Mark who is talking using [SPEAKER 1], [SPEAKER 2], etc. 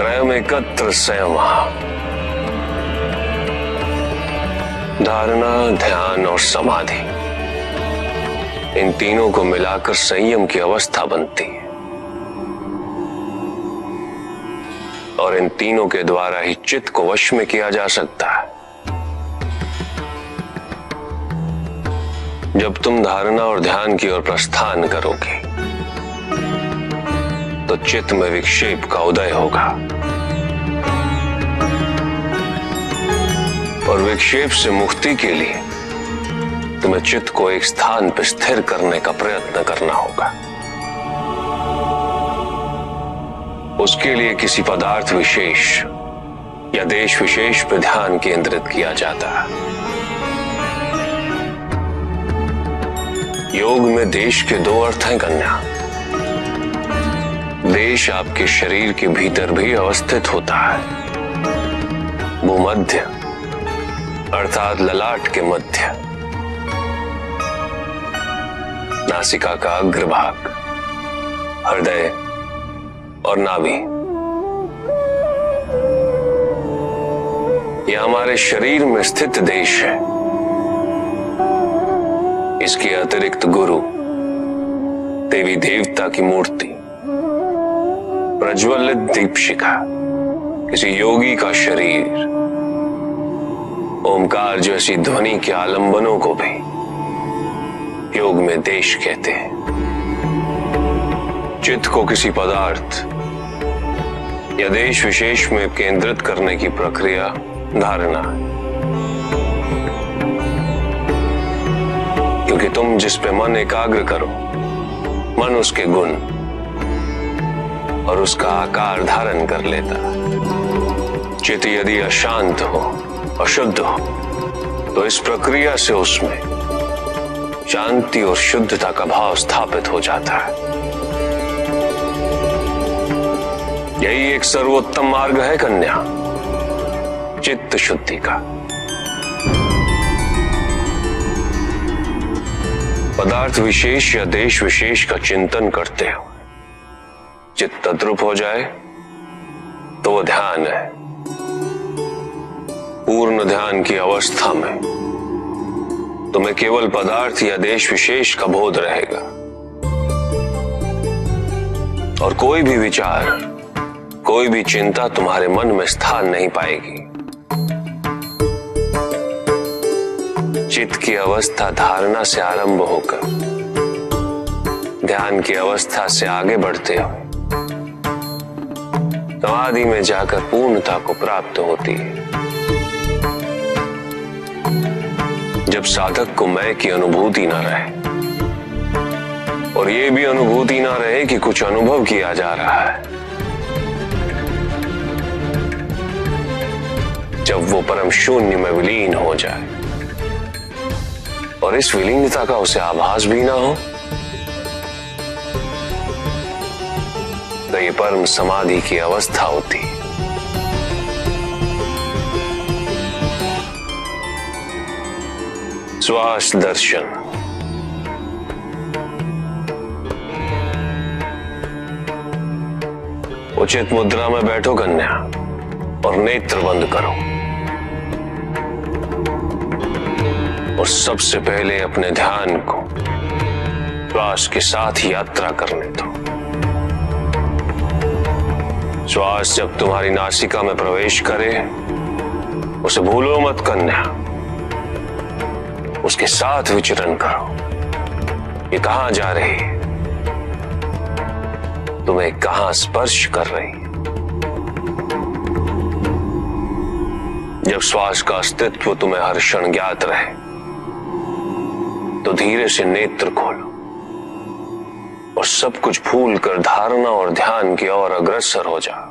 [SPEAKER 1] त्रयमेकत्र संयमा, धारणा, ध्यान और समाधि, इन तीनों को मिलाकर संयम की अवस्था बनती है और इन तीनों के द्वारा ही चित्त को वश में किया जा सकता है। जब तुम धारणा और ध्यान की ओर प्रस्थान करोगे तो चित्त में विक्षेप का उदय होगा और विक्षेप से मुक्ति के लिए तुम्हें चित्त को एक स्थान पर स्थिर करने का प्रयत्न करना होगा। उसके लिए किसी पदार्थ विशेष या देश विशेष पर ध्यान केंद्रित किया जाता है। योग में देश के दो अर्थ हैं कन्या। देश आपके शरीर के भीतर भी अवस्थित होता है। भूमध्य अर्थात ललाट के मध्य, नासिका का अग्रभाग, हृदय और नाभि, यह हमारे शरीर में स्थित देश है। इसके अतिरिक्त गुरु, देवी देवता की मूर्ति, प्रज्वलित दीपशिखा, किसी योगी का शरीर, ओमकार जैसी ध्वनि के आलंबनों को भी योग में देश कहते हैं। चित्त को किसी पदार्थ या देश विशेष में केंद्रित करने की प्रक्रिया धारणा है। क्योंकि तुम जिस पे मन एकाग्र करो, मन उसके गुण और उसका आकार धारण कर लेता। चित्त यदि अशांत हो, अशुद्ध हो, तो इस प्रक्रिया से उसमें शांति और शुद्धता का भाव स्थापित हो जाता है। यही एक सर्वोत्तम मार्ग है कन्या, चित्त शुद्धि का। पदार्थ विशेष या देश विशेष का चिंतन करते हो चित्त तद्रुप हो जाए तो वो ध्यान है। पूर्ण ध्यान की अवस्था में तुम्हें केवल पदार्थ या देश विशेष का बोध रहेगा और कोई भी विचार, कोई भी चिंता तुम्हारे मन में स्थान नहीं पाएगी। चित्त की अवस्था धारणा से आरंभ होकर ध्यान की अवस्था से आगे बढ़ते हुए समाधि में जाकर पूर्णता को प्राप्त होती है। जब साधक को मैं की अनुभूति ना रहे और ये भी अनुभूति ना रहे कि कुछ अनुभव किया जा रहा है, जब वो परम शून्य में विलीन हो जाए और इस विलीनता का उसे आभास भी ना हो, तो ये परम समाधि की अवस्था होती है। श्वास दर्शन। उचित मुद्रा में बैठो कन्या और नेत्र बंद करो और सबसे पहले अपने ध्यान को श्वास के साथ यात्रा करने दो। श्वास जब तुम्हारी नासिका में प्रवेश करे उसे भूलो मत कन्या, उसके साथ विचरण करो। ये कहां जा रही है, तुम्हें कहां स्पर्श कर रही है। जब श्वास का अस्तित्व तुम्हें हर क्षण ज्ञात रहे तो धीरे से नेत्र खोलो और सब कुछ भूलकर धारणा और ध्यान की ओर अग्रसर हो जाओ।